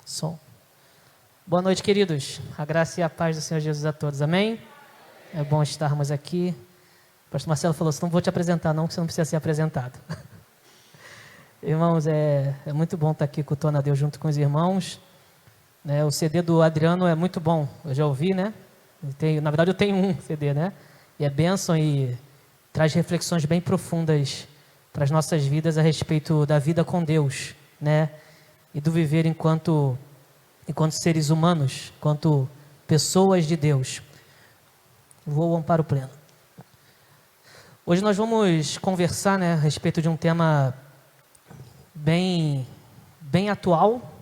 Som. Boa noite, queridos. A graça e a paz do Senhor Jesus a todos. Amém? É bom estarmos aqui. O pastor Marcelo falou, não vou te apresentar não, que você não precisa ser apresentado. Irmãos, é muito bom estar aqui cultuando a Deus junto com os irmãos. O CD do Adriano é muito bom. Eu já ouvi, né? Na verdade, eu tenho um CD, né? E é bênção e traz reflexões bem profundas para as nossas vidas a respeito da vida com Deus, né? E do viver enquanto seres humanos, enquanto pessoas de Deus. Vou ao amparo pleno. Hoje nós vamos conversar, né, a respeito de um tema bem atual,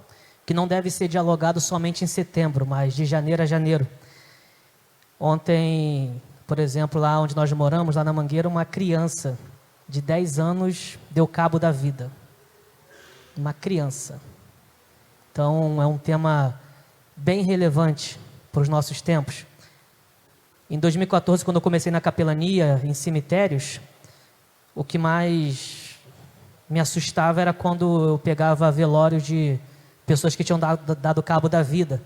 que não deve ser dialogado somente em setembro, mas de janeiro a janeiro. Ontem, por exemplo, lá onde nós moramos, lá na Mangueira, uma criança de 10 anos deu cabo da vida. Uma criança. Então, é um tema bem relevante para os nossos tempos. Em 2014, quando eu comecei na capelania, em cemitérios, o que mais me assustava era quando eu pegava velórios de pessoas que tinham dado cabo da vida.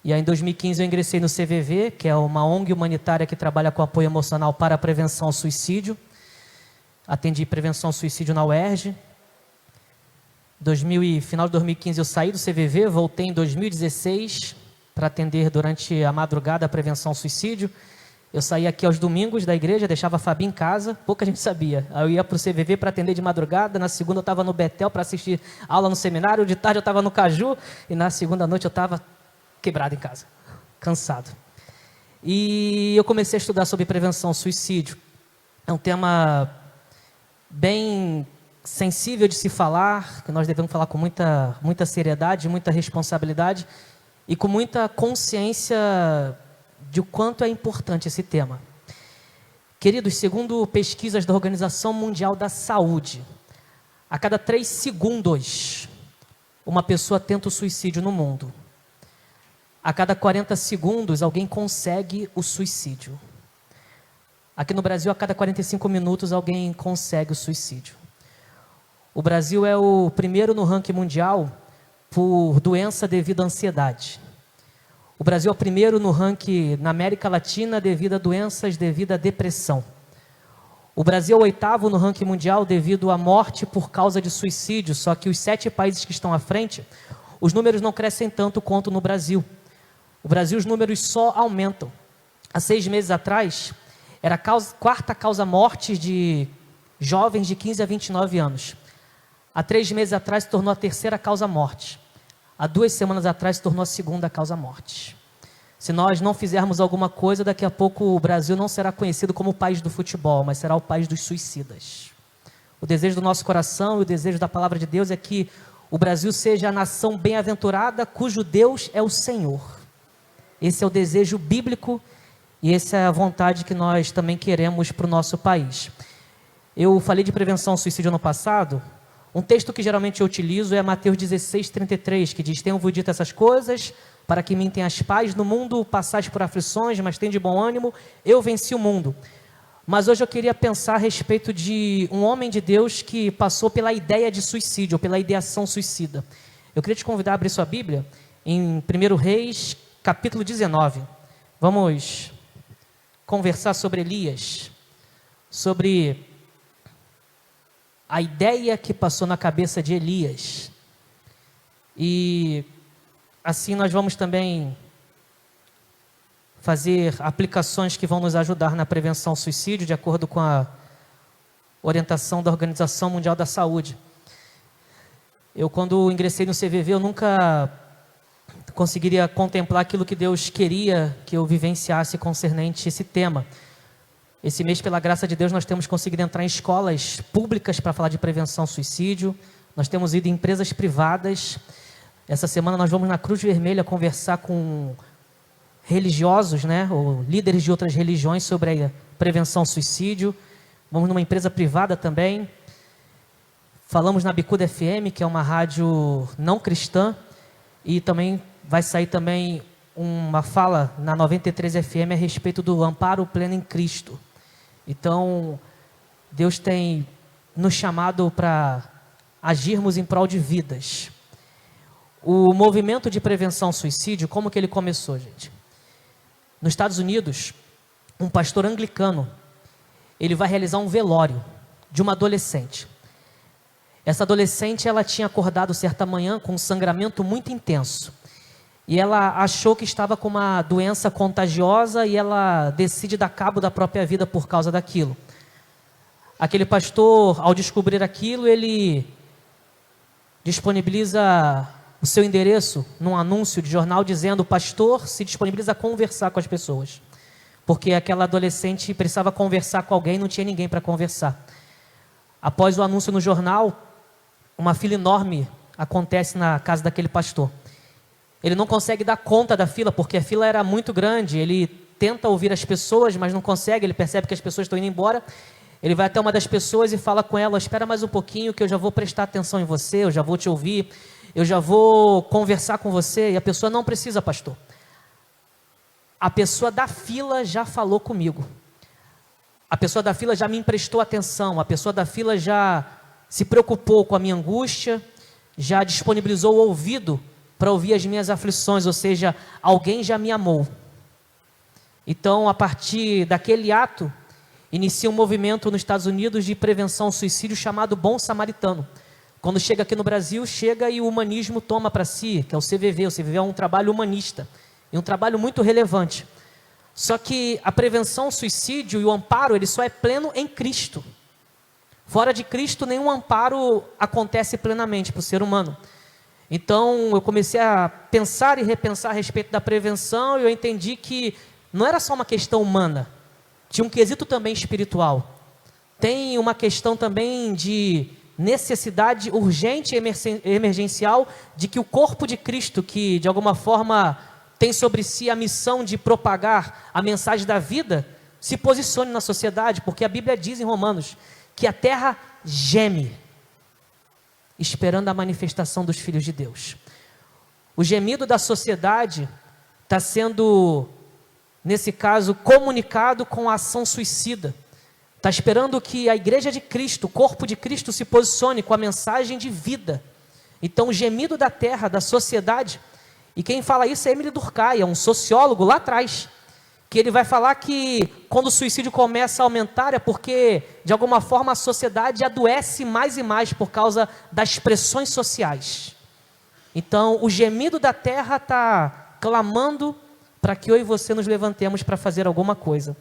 E aí, em 2015, eu ingressei no CVV, que é uma ONG humanitária que trabalha com apoio emocional para a prevenção ao suicídio. Atendi prevenção ao suicídio na UERJ. Final de 2015 eu saí do CVV, voltei em 2016 para atender durante a madrugada a prevenção ao suicídio. Eu saía aqui aos domingos da igreja, deixava a Fabi em casa, pouca gente sabia. Aí eu ia para o CVV para atender de madrugada, na segunda eu estava no Betel para assistir aula no seminário, de tarde eu estava no Caju e na segunda noite eu estava quebrado em casa, cansado. E eu comecei a estudar sobre prevenção ao suicídio. É um tema bem sensível de se falar, que nós devemos falar com muita seriedade, muita responsabilidade e com muita consciência de o quanto é importante esse tema. Queridos, segundo pesquisas da Organização Mundial da Saúde, a cada 3 segundos, uma pessoa tenta o suicídio no mundo. A cada 40 segundos, alguém consegue o suicídio. Aqui no Brasil, a cada 45 minutos, alguém consegue o suicídio. O Brasil é o primeiro no ranking mundial por doença devido à ansiedade. O Brasil é o primeiro no ranking na América Latina devido a doenças devido à depressão. O Brasil é o 8º no ranking mundial devido à morte por causa de suicídio, só que os 7 países que estão à frente, os números não crescem tanto quanto no Brasil. No Brasil, os números só aumentam. Há 6 meses atrás, era a 4ª causa morte de jovens de 15 a 29 anos. Há 3 meses atrás se tornou a 3ª causa-morte. Há 2 semanas atrás se tornou a 2ª causa-morte. Se nós não fizermos alguma coisa, daqui a pouco o Brasil não será conhecido como o país do futebol, mas será o país dos suicidas. O desejo do nosso coração e o desejo da palavra de Deus é que o Brasil seja a nação bem-aventurada, cujo Deus é o Senhor. Esse é o desejo bíblico e essa é a vontade que nós também queremos para o nosso país. Eu falei de prevenção ao suicídio no passado. Um texto que geralmente eu utilizo é Mateus 16:33, que diz: tenho-vos dito essas coisas, para que me tenhas paz no mundo, passais por aflições, mas tem de bom ânimo, eu venci o mundo. Mas hoje eu queria pensar a respeito de um homem de Deus que passou pela ideia de suicídio, ou pela ideação suicida. Eu queria te convidar a abrir sua Bíblia em 1 Reis, capítulo 19. Vamos conversar sobre Elias, sobre a ideia que passou na cabeça de Elias. E assim nós vamos também fazer aplicações que vão nos ajudar na prevenção ao suicídio, de acordo com a orientação da Organização Mundial da Saúde. Eu, quando ingressei no CVV, eu nunca conseguiria contemplar aquilo que Deus queria que eu vivenciasse concernente esse tema. Esse mês, pela graça de Deus, nós temos conseguido entrar em escolas públicas para falar de prevenção ao suicídio. Nós temos ido em empresas privadas. Essa semana nós vamos na Cruz Vermelha conversar com religiosos, né, ou líderes de outras religiões sobre a prevenção ao suicídio. Vamos numa empresa privada também. Falamos na Bicuda FM, que é uma rádio não cristã. E também vai sair também uma fala na 93 FM a respeito do amparo pleno em Cristo. Então, Deus tem nos chamado para agirmos em prol de vidas. O movimento de prevenção ao suicídio, como que ele começou, gente? Nos Estados Unidos, um pastor anglicano, ele vai realizar um velório de uma adolescente. Essa adolescente, ela tinha acordado certa manhã com um sangramento muito intenso. E ela achou que estava com uma doença contagiosa e ela decide dar cabo da própria vida por causa daquilo. Aquele pastor, ao descobrir aquilo, ele disponibiliza o seu endereço num anúncio de jornal dizendo: o pastor se disponibiliza a conversar com as pessoas. Porque aquela adolescente precisava conversar com alguém e não tinha ninguém para conversar. Após o anúncio no jornal, uma fila enorme acontece na casa daquele pastor. Ele não consegue dar conta da fila, porque a fila era muito grande. Ele tenta ouvir as pessoas, mas não consegue. Ele percebe que as pessoas estão indo embora. Ele vai até uma das pessoas e fala com ela: espera mais um pouquinho que eu já vou prestar atenção em você, eu já vou te ouvir, eu já vou conversar com você. E a pessoa: não precisa, pastor. A pessoa da fila já falou comigo. A pessoa da fila já me emprestou atenção. A pessoa da fila já se preocupou com a minha angústia, já disponibilizou o ouvido para ouvir as minhas aflições, ou seja, alguém já me amou. Então, a partir daquele ato, inicia um movimento nos Estados Unidos de prevenção ao suicídio chamado Bom Samaritano. Quando chega aqui no Brasil, chega e o humanismo toma para si, que é o CVV. O CVV é um trabalho humanista e um trabalho muito relevante. Só que a prevenção ao suicídio e o amparo, ele só é pleno em Cristo. Fora de Cristo, nenhum amparo acontece plenamente para o ser humano. Então, eu comecei a pensar e repensar a respeito da prevenção e eu entendi que não era só uma questão humana, tinha um quesito também espiritual. Tem uma questão também de necessidade urgente e emergencial de que o corpo de Cristo, que de alguma forma tem sobre si a missão de propagar a mensagem da vida, se posicione na sociedade, porque a Bíblia diz em Romanos que a terra geme, esperando a manifestação dos filhos de Deus. O gemido da sociedade está sendo, nesse caso, comunicado com a ação suicida. Está esperando que a igreja de Cristo, o corpo de Cristo, se posicione com a mensagem de vida. Então, o gemido da terra, da sociedade, e quem fala isso é Emile Durkheim, um sociólogo lá atrás, que ele vai falar que quando o suicídio começa a aumentar é porque, de alguma forma, a sociedade adoece mais e mais por causa das pressões sociais. Então, o gemido da terra está clamando para que eu e você nos levantemos para fazer alguma coisa.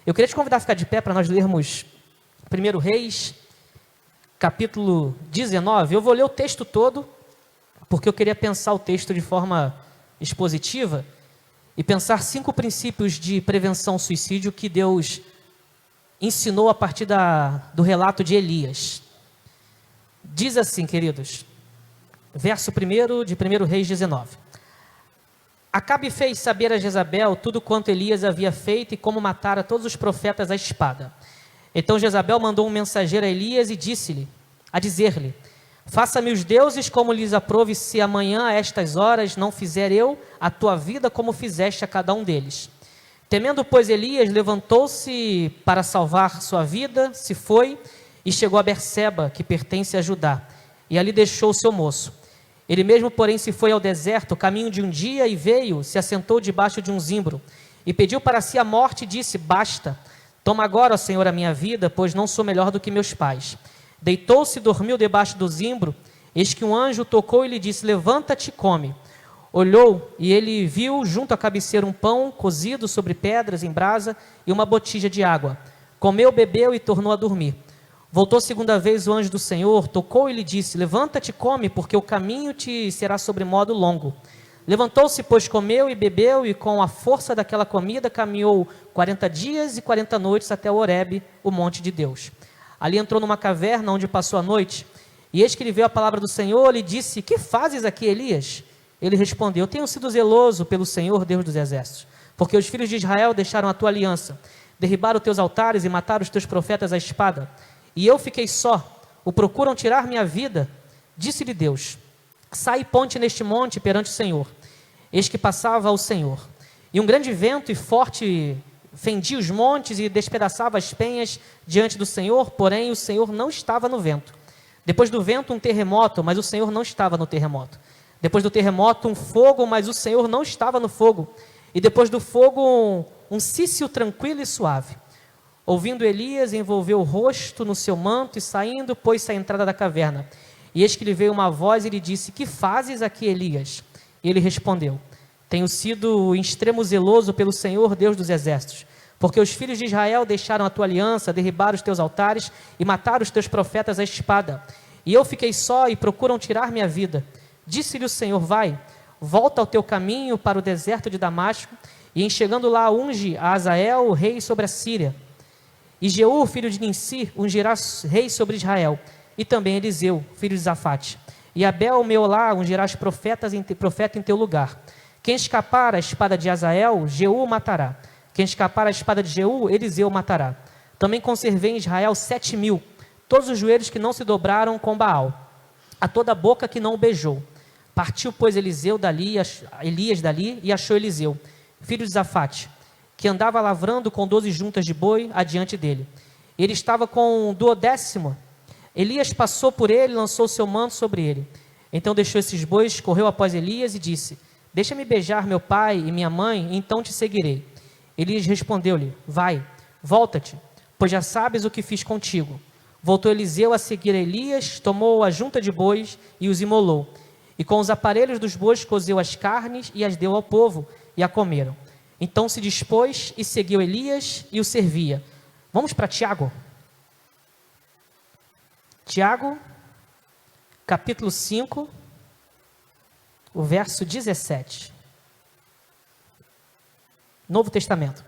Eu queria te convidar a ficar de pé para nós lermos 1 Reis, capítulo 19. Eu vou ler o texto todo, porque eu queria pensar o texto de forma expositiva e pensar 5 princípios de prevenção ao suicídio que Deus ensinou a partir do relato de Elias. Diz assim, queridos, verso 1 de 1 Reis 19. Acabe fez saber a Jezabel tudo quanto Elias havia feito e como matara todos os profetas à espada. Então Jezabel mandou um mensageiro a Elias e disse-lhe, a dizer-lhe: faça-me os deuses como lhes aprouve, se amanhã a estas horas não fizer eu a tua vida como fizeste a cada um deles. Temendo, pois, Elias, levantou-se para salvar sua vida, se foi e chegou a Berseba, que pertence a Judá, e ali deixou o seu moço. Ele mesmo, porém, se foi ao deserto, caminho de um dia, e veio, se assentou debaixo de um zimbro, e pediu para si a morte, e disse: basta, toma agora, ó Senhor, a minha vida, pois não sou melhor do que meus pais. Deitou-se e dormiu debaixo do zimbro, eis que um anjo tocou e lhe disse: levanta-te e come. Olhou, e ele viu junto à cabeceira um pão cozido sobre pedras em brasa, e uma botija de água. Comeu, bebeu e tornou a dormir. Voltou segunda vez o anjo do Senhor, tocou e lhe disse: levanta-te e come, porque o caminho te será sobremodo longo. Levantou-se, pois comeu e bebeu, e com a força daquela comida caminhou 40 dias e 40 noites até Horebe, o monte de Deus. Ali entrou numa caverna onde passou a noite, e eis que lhe veio a palavra do Senhor, lhe disse: que fazes aqui, Elias? Ele respondeu: tenho sido zeloso pelo Senhor, Deus dos exércitos, porque os filhos de Israel deixaram a tua aliança, derribaram os teus altares e mataram os teus profetas à espada. E eu fiquei só, o procuram tirar minha vida. Disse-lhe Deus: sai e ponte neste monte perante o Senhor. Eis que passava o Senhor, e um grande vento e forte fendia os montes e despedaçava as penhas diante do Senhor, porém o Senhor não estava no vento. Depois do vento um terremoto, mas o Senhor não estava no terremoto. Depois do terremoto, um fogo, mas o Senhor não estava no fogo. E depois do fogo, um cício tranquilo e suave. Ouvindo Elias, envolveu o rosto no seu manto e saindo, pôs-se à entrada da caverna. E eis que lhe veio uma voz e lhe disse: que fazes aqui, Elias? E ele respondeu: tenho sido em extremo zeloso pelo Senhor, Deus dos exércitos, porque os filhos de Israel deixaram a tua aliança, derribaram os teus altares e mataram os teus profetas à espada. E eu fiquei só e procuram tirar minha vida. Disse-lhe o Senhor: vai, volta ao teu caminho para o deserto de Damasco, e em chegando lá unge a Azael, rei sobre a Síria. E Jeú, filho de Ninsi, ungirá rei sobre Israel, e também Eliseu, filho de Zafate. E Abel, Meolá, ungirás profeta em teu lugar. Quem escapar à espada de Azael, Jeú o matará. Quem escapar à espada de Jeú, Eliseu o matará. Também conservei em Israel 7.000, todos os joelhos que não se dobraram com Baal, a toda a boca que não o beijou. Partiu, pois, Elias dali, e achou Eliseu, filho de Zafate, que andava lavrando com 12 juntas de boi adiante dele. Ele estava com o 12º. Elias passou por ele e lançou seu manto sobre ele. Então deixou esses bois, correu após Elias e disse: deixa-me beijar meu pai e minha mãe, então te seguirei. Elias respondeu-lhe: vai, volta-te, pois já sabes o que fiz contigo. Voltou Eliseu a seguir Elias, tomou a junta de bois e os imolou. E com os aparelhos dos bois cozeu as carnes e as deu ao povo, e a comeram. Então se dispôs e seguiu Elias e o servia. Vamos para Tiago. Tiago, capítulo 5, o verso 17. Novo Testamento.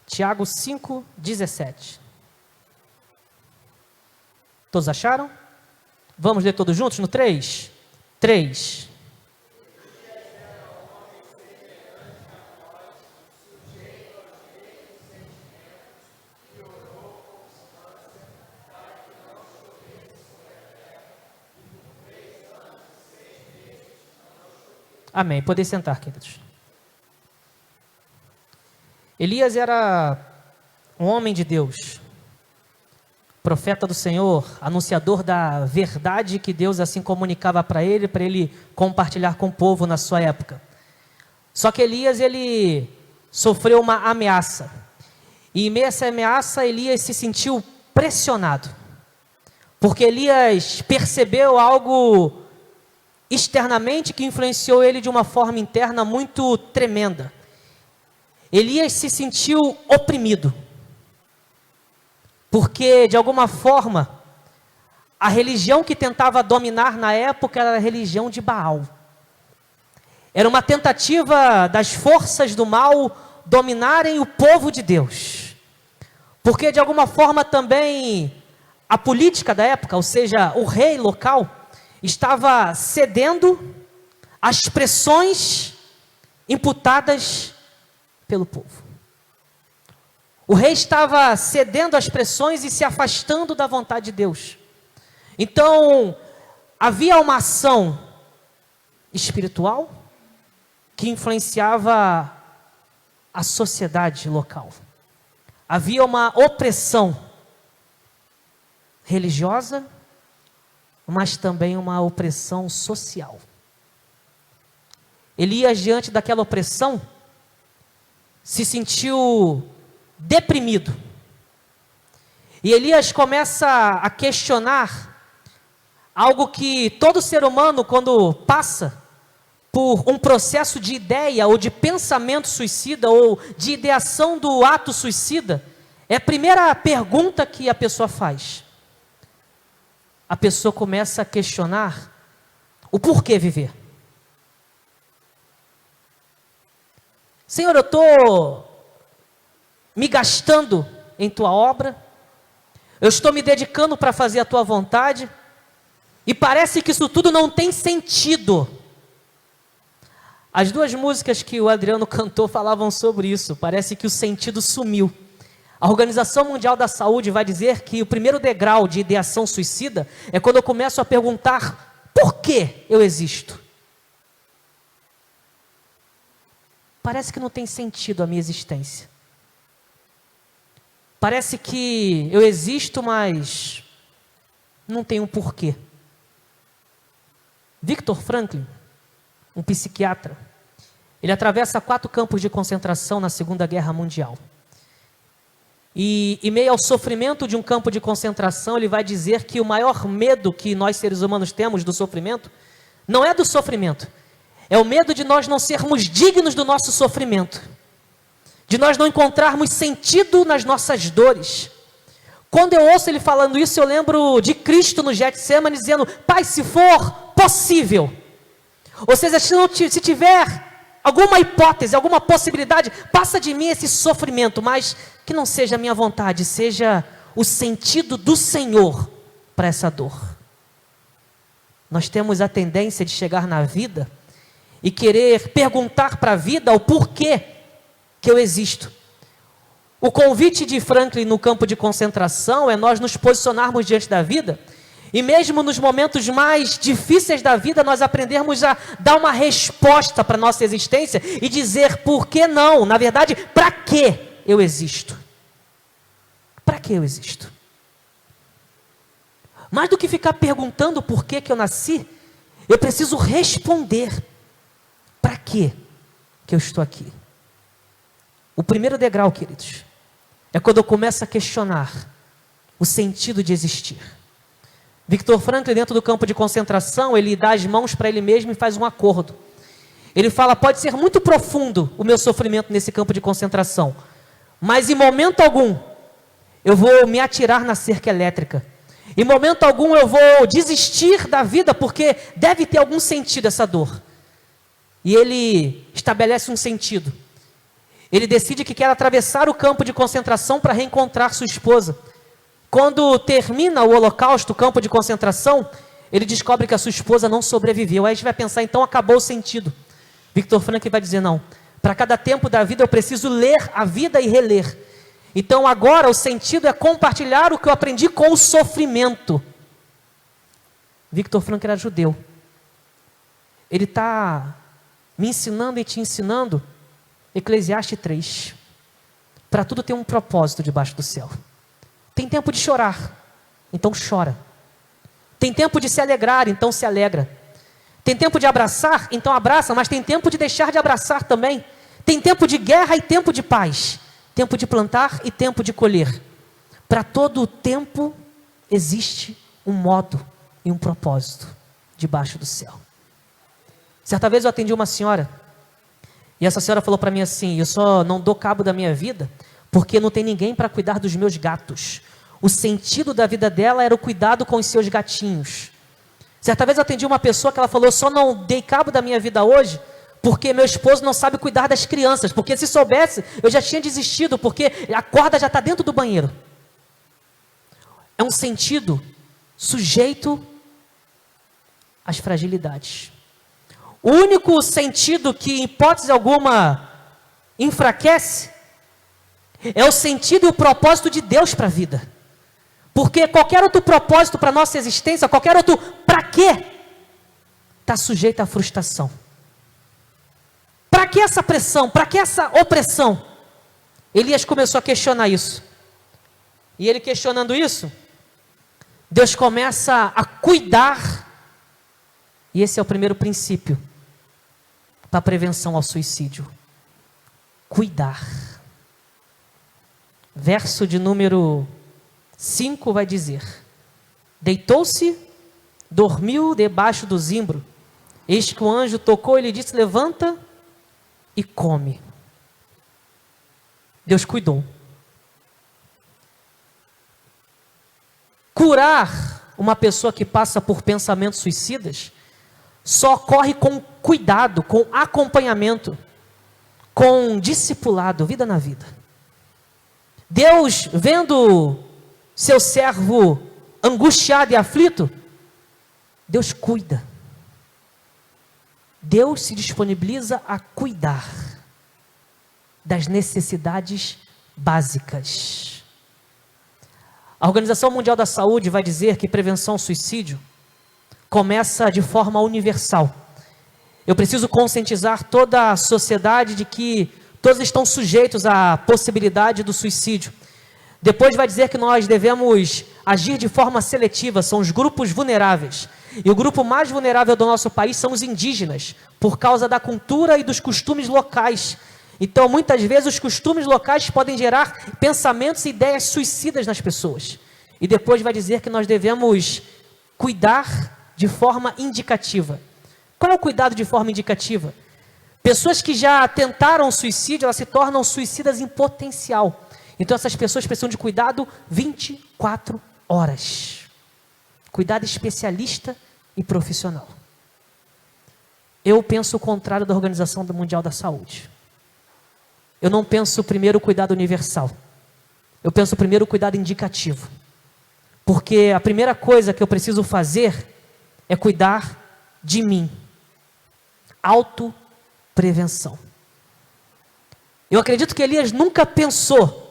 Tiago 5, 17. Todos acharam? Vamos ler todos juntos no 3? 3. Amém. Podem sentar, queridos. Elias era um homem de Deus, profeta do Senhor, anunciador da verdade que Deus assim comunicava para ele compartilhar com o povo na sua época. Só que Elias, ele sofreu uma ameaça. E em meio a essa ameaça, Elias se sentiu pressionado. Porque Elias percebeu algo externamente que influenciou ele de uma forma interna muito tremenda. Elias se sentiu oprimido, porque de alguma forma a religião que tentava dominar na época era a religião de Baal. Era uma tentativa das forças do mal dominarem o povo de Deus, porque de alguma forma também a política da época, ou seja, o rei local, estava cedendo às pressões imputadas pelo povo. O rei estava cedendo às pressões e se afastando da vontade de Deus. Então, havia uma ação espiritual que influenciava a sociedade local. Havia uma opressão religiosa, mas também uma opressão social. Elias, diante daquela opressão, se sentiu deprimido. E Elias começa a questionar algo que todo ser humano, quando passa por um processo de ideia ou de pensamento suicida ou de ideação do ato suicida, é a primeira pergunta que a pessoa faz. A pessoa começa a questionar o porquê viver. Senhor, eu estou me gastando em tua obra, eu estou me dedicando para fazer a tua vontade, e parece que isso tudo não tem sentido. As duas músicas que o Adriano cantou falavam sobre isso. Parece que o sentido sumiu. A Organização Mundial da Saúde vai dizer que o primeiro degrau de ideação suicida é quando eu começo a perguntar: por que eu existo? Parece que não tem sentido a minha existência. Parece que eu existo, mas não tem um porquê. Viktor Frankl, um psiquiatra, ele atravessa 4 campos de concentração na Segunda Guerra Mundial. E em meio ao sofrimento de um campo de concentração, ele vai dizer que o maior medo que nós seres humanos temos do sofrimento, não é do sofrimento, é o medo de nós não sermos dignos do nosso sofrimento, de nós não encontrarmos sentido nas nossas dores. Quando eu ouço ele falando isso, eu lembro de Cristo no Getsemane dizendo: Pai, se for possível, ou seja, se tiver alguma hipótese, alguma possibilidade, passa de mim esse sofrimento, mas que não seja a minha vontade, seja o sentido do Senhor para essa dor. Nós temos a tendência de chegar na vida e querer perguntar para a vida o porquê que eu existo. O convite de Franklin no campo de concentração é nós nos posicionarmos diante da vida e mesmo nos momentos mais difíceis da vida, nós aprendermos a dar uma resposta para a nossa existência e dizer por que não, na verdade, para que eu existo? Para que eu existo? Mais do que ficar perguntando por que eu nasci, eu preciso responder para que eu estou aqui. O primeiro degrau, queridos, é quando eu começo a questionar o sentido de existir. Viktor Frankl, dentro do campo de concentração, ele dá as mãos para ele mesmo e faz um acordo. Ele fala: pode ser muito profundo o meu sofrimento nesse campo de concentração, mas em momento algum eu vou me atirar na cerca elétrica. Em momento algum eu vou desistir da vida, porque deve ter algum sentido essa dor. E ele estabelece um sentido. Ele decide que quer atravessar o campo de concentração para reencontrar sua esposa. Quando termina o holocausto, o campo de concentração, ele descobre que a sua esposa não sobreviveu. Aí a gente vai pensar, então acabou o sentido. Viktor Frankl vai dizer: não, para cada tempo da vida eu preciso ler a vida e reler. Então agora o sentido é compartilhar o que eu aprendi com o sofrimento. Viktor Frankl era judeu. Ele está me ensinando e te ensinando Eclesiastes 3. Para tudo tem um propósito debaixo do céu. Tem tempo de chorar, então chora. Tem tempo de se alegrar, então se alegra. Tem tempo de abraçar, então abraça, mas tem tempo de deixar de abraçar também. Tem tempo de guerra e tempo de paz. Tempo de plantar e tempo de colher. Para todo o tempo existe um modo e um propósito debaixo do céu. Certa vez eu atendi uma senhora, e essa senhora falou para mim assim: eu só não dou cabo da minha vida porque não tem ninguém para cuidar dos meus gatos. O sentido da vida dela era o cuidado com os seus gatinhos. Certa vez eu atendi uma pessoa que ela falou: eu só não dei cabo da minha vida hoje porque meu esposo não sabe cuidar das crianças, porque se soubesse, eu já tinha desistido, porque a corda já está dentro do banheiro. É um sentido sujeito às fragilidades. O único sentido que, em hipótese alguma, enfraquece é o sentido e o propósito de Deus para a vida. Porque qualquer outro propósito para a nossa existência, qualquer outro para quê, está sujeito à frustração. Para que essa pressão? Para que essa opressão? Elias começou a questionar isso. E ele questionando isso, Deus começa a cuidar. E esse é o primeiro princípio para a prevenção ao suicídio. Cuidar. Verso de número 5 vai dizer: deitou-se, dormiu debaixo do zimbro. Eis que o anjo tocou e lhe disse: levanta e come. Deus cuidou. Curar uma pessoa que passa por pensamentos suicidas só ocorre com cuidado, com acompanhamento, com discipulado, vida na vida. Deus, vendo seu servo angustiado e aflito, Deus cuida. Deus se disponibiliza a cuidar das necessidades básicas. A Organização Mundial da Saúde vai dizer que prevenção ao suicídio começa de forma universal. Eu preciso conscientizar toda a sociedade de que todos estão sujeitos à possibilidade do suicídio. Depois vai dizer que nós devemos agir de forma seletiva, são os grupos vulneráveis. E o grupo mais vulnerável do nosso país são os indígenas, por causa da cultura e dos costumes locais. Então, muitas vezes, os costumes locais podem gerar pensamentos e ideias suicidas nas pessoas. E depois vai dizer que nós devemos cuidar de forma indicativa. Qual é o cuidado de forma indicativa? Pessoas que já tentaram suicídio, elas se tornam suicidas em potencial. Então, essas pessoas precisam de cuidado 24 horas. Cuidado especialista e profissional. Eu penso o contrário da Organização Mundial da Saúde. Eu não penso primeiro o cuidado universal. Eu penso primeiro o cuidado indicativo. Porque a primeira coisa que eu preciso fazer é cuidar de mim. Autoprevenção. Eu acredito que Elias nunca pensou,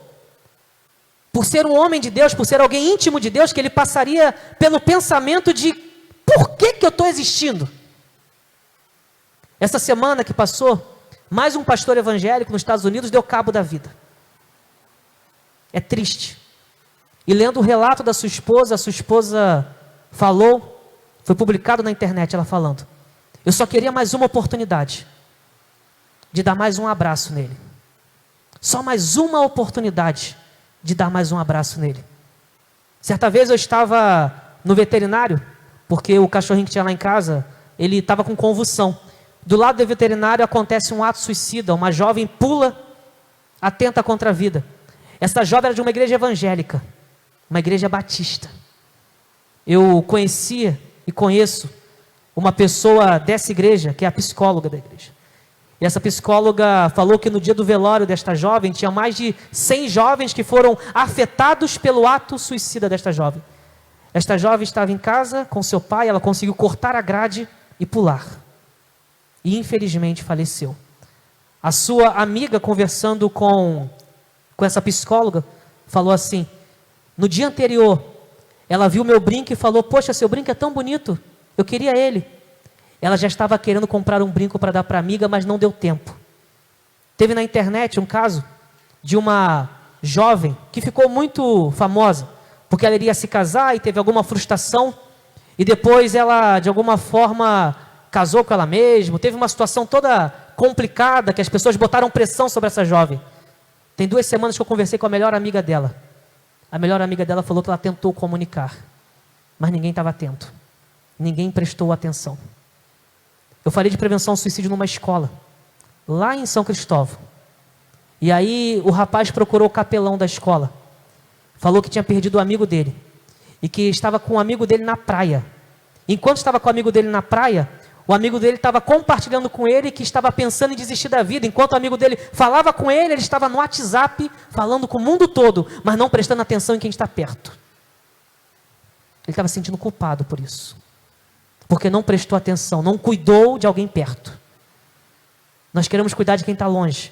por ser um homem de Deus, por ser alguém íntimo de Deus, que ele passaria pelo pensamento de por que eu estou existindo? Essa semana que passou, mais um pastor evangélico nos Estados Unidos deu cabo da vida. É triste. E lendo o relato da sua esposa, a sua esposa falou, foi publicado na internet ela falando: eu só queria mais uma oportunidade de dar mais um abraço nele. Só mais uma oportunidade de dar mais um abraço nele. Certa vez eu estava no veterinário, porque o cachorrinho que tinha lá em casa, ele estava com convulsão. Do lado do veterinário acontece um ato suicida, uma jovem pula, atenta contra a vida. Essa jovem era de uma igreja evangélica, uma igreja batista. Eu conhecia e conheço uma pessoa dessa igreja, que é a psicóloga da igreja. E essa psicóloga falou que no dia do velório desta jovem, tinha mais de 100 jovens que foram afetados pelo ato suicida desta jovem. Esta jovem estava em casa com seu pai, ela conseguiu cortar a grade e pular. E infelizmente faleceu. A sua amiga, conversando com essa psicóloga, falou assim: no dia anterior, ela viu meu brinco e falou: poxa, seu brinco é tão bonito, eu queria ele. Ela já estava querendo comprar um brinco para dar para a amiga, mas não deu tempo. Teve na internet um caso de uma jovem que ficou muito famosa, porque ela iria se casar e teve alguma frustração, e depois ela, de alguma forma, casou com ela mesma. Teve uma situação toda complicada, que as pessoas botaram pressão sobre essa jovem. Tem 2 semanas que eu conversei com a melhor amiga dela. A melhor amiga dela falou que ela tentou comunicar, mas ninguém estava atento. Ninguém prestou atenção. Eu falei de prevenção ao suicídio numa escola, lá em São Cristóvão. E aí o rapaz procurou o capelão da escola. Falou que tinha perdido o amigo dele. E que estava com o amigo dele na praia. Enquanto estava com o amigo dele na praia, o amigo dele estava compartilhando com ele que estava pensando em desistir da vida. Enquanto o amigo dele falava com ele, ele estava no WhatsApp, falando com o mundo todo, mas não prestando atenção em quem está perto. Ele estava se sentindo culpado por isso. Porque não prestou atenção, não cuidou de alguém perto. Nós queremos cuidar de quem está longe,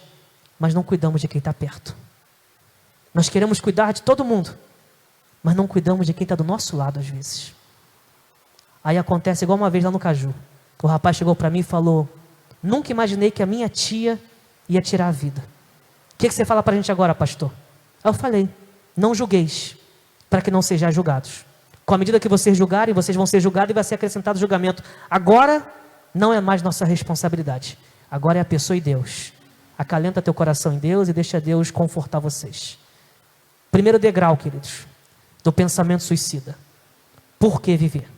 mas não cuidamos de quem está perto. Nós queremos cuidar de todo mundo, mas não cuidamos de quem está do nosso lado às vezes. Aí acontece igual uma vez lá no Caju. O rapaz chegou para mim e falou: nunca imaginei que a minha tia ia tirar a vida. O que você fala para a gente agora, pastor? Aí eu falei: não julgueis, para que não sejais julgados. Com a medida que vocês julgarem, vocês vão ser julgados e vai ser acrescentado julgamento. Agora, não é mais nossa responsabilidade. Agora é a pessoa e Deus. Acalenta teu coração em Deus e deixa Deus confortar vocês. Primeiro degrau, queridos, do pensamento suicida. Por que viver?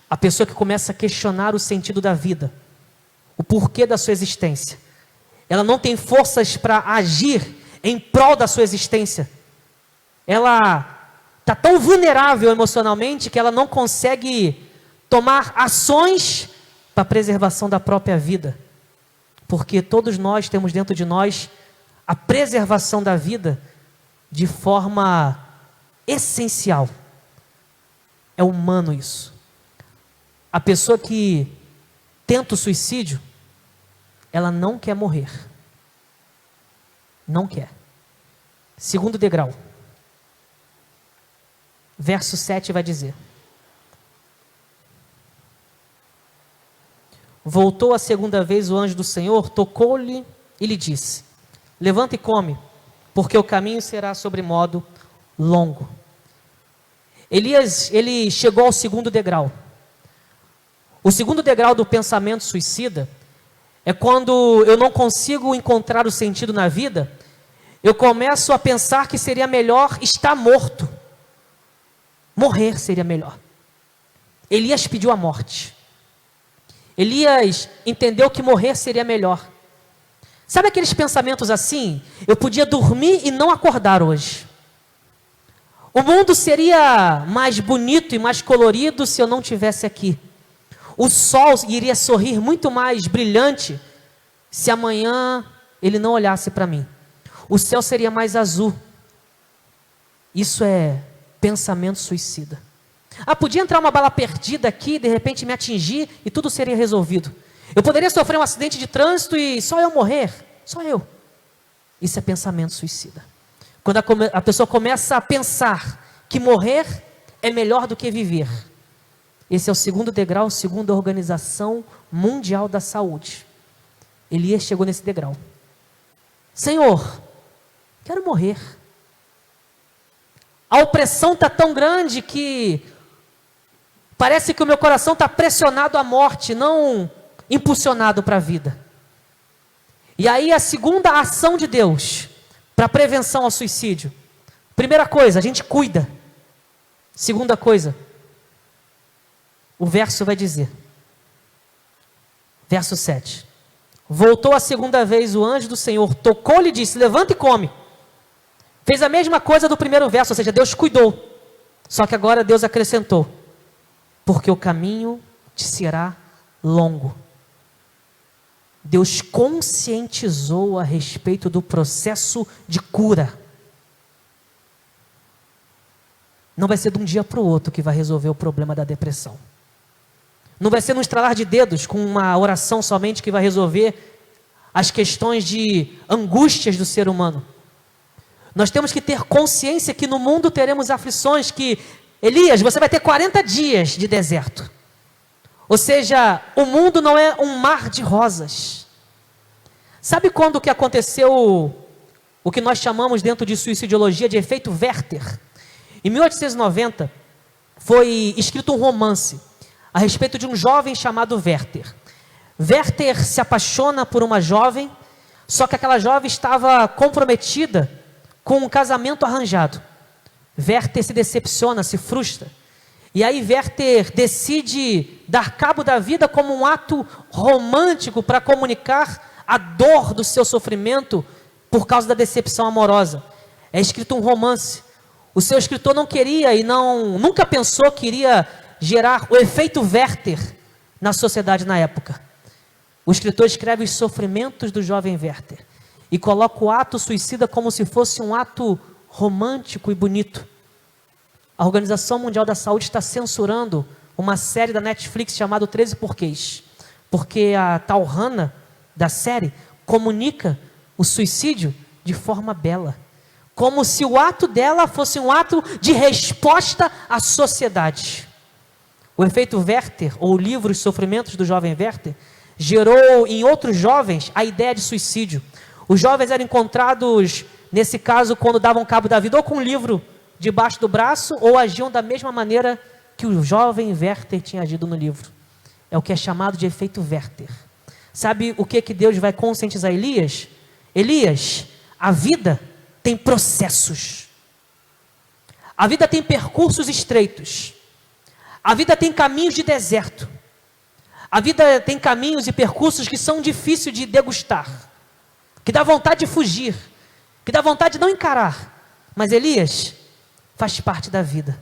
A pessoa que começa a questionar o sentido da vida, o porquê da sua existência. Ela não tem forças para agir em prol da sua existência. Ela está tão vulnerável emocionalmente que ela não consegue tomar ações para a preservação da própria vida. Porque todos nós temos dentro de nós a preservação da vida de forma essencial. É humano isso. A pessoa que tenta o suicídio, ela não quer morrer. Não quer. Segundo degrau. Verso 7 vai dizer: voltou a segunda vez o anjo do Senhor, tocou-lhe e lhe disse: levanta e come. porque o caminho será sobremodo longo. Elias, ele chegou ao segundo degrau. O segundo degrau do pensamento suicida é quando eu não consigo encontrar o sentido na vida, eu começo a pensar que seria melhor estar morto. Morrer seria melhor. Elias pediu a morte. Elias entendeu que morrer seria melhor. Sabe aqueles pensamentos assim? Eu podia dormir e não acordar hoje. O mundo seria mais bonito e mais colorido se eu não estivesse aqui. O sol iria sorrir muito mais brilhante se amanhã ele não olhasse para mim. O céu seria mais azul. Isso é pensamento suicida. Podia entrar uma bala perdida aqui, de repente me atingir e tudo seria resolvido. Eu poderia sofrer um acidente de trânsito e só eu morrer. Só eu. Isso é pensamento suicida. Quando a pessoa começa a pensar que morrer é melhor do que viver. Esse é o segundo degrau, segundo a Organização Mundial da Saúde. Elias chegou nesse degrau. Senhor, quero morrer. A opressão está tão grande que parece que o meu coração está pressionado à morte, não impulsionado para a vida. E aí a segunda ação de Deus para prevenção ao suicídio. Primeira coisa, a gente cuida. Segunda coisa, o verso vai dizer. Verso 7. Voltou a segunda vez o anjo do Senhor, tocou-lhe e disse, levanta e come. Fez a mesma coisa do primeiro verso, ou seja, Deus cuidou. Só que agora Deus acrescentou, porque o caminho te será longo. Deus conscientizou a respeito do processo de cura. Não vai ser de um dia para o outro que vai resolver o problema da depressão. Não vai ser num estralar de dedos, com uma oração somente, que vai resolver as questões de angústias do ser humano. Nós temos que ter consciência que no mundo teremos aflições, que, Elias, você vai ter 40 dias de deserto. Ou seja, o mundo não é um mar de rosas. Sabe quando que aconteceu o que nós chamamos dentro de suicidologia de efeito Werther? Em 1890, foi escrito um romance a respeito de um jovem chamado Werther. Werther se apaixona por uma jovem, só que aquela jovem estava comprometida com um casamento arranjado. Werther se decepciona, se frustra. E aí Werther decide dar cabo da vida como um ato romântico para comunicar a dor do seu sofrimento por causa da decepção amorosa. É escrito um romance. O seu escritor não queria e nunca pensou que iria gerar o efeito Werther na sociedade na época. O escritor escreve os sofrimentos do jovem Werther e coloca o ato suicida como se fosse um ato romântico e bonito. A Organização Mundial da Saúde está censurando uma série da Netflix chamada 13 Porquês, porque a tal Hannah da série comunica o suicídio de forma bela, como se o ato dela fosse um ato de resposta à sociedade. O efeito Werther, ou o livro Os Sofrimentos do Jovem Werther, gerou em outros jovens a ideia de suicídio. Os jovens eram encontrados, nesse caso, quando davam cabo da vida, ou com um livro debaixo do braço, ou agiam da mesma maneira que o jovem Werther tinha agido no livro. É o que é chamado de efeito Werther. Sabe o que Deus vai conscientizar Elias? Elias, a vida tem processos. A vida tem percursos estreitos. A vida tem caminhos de deserto. A vida tem caminhos e percursos que são difíceis de degustar, que dá vontade de fugir, que dá vontade de não encarar. Mas Elias, faz parte da vida.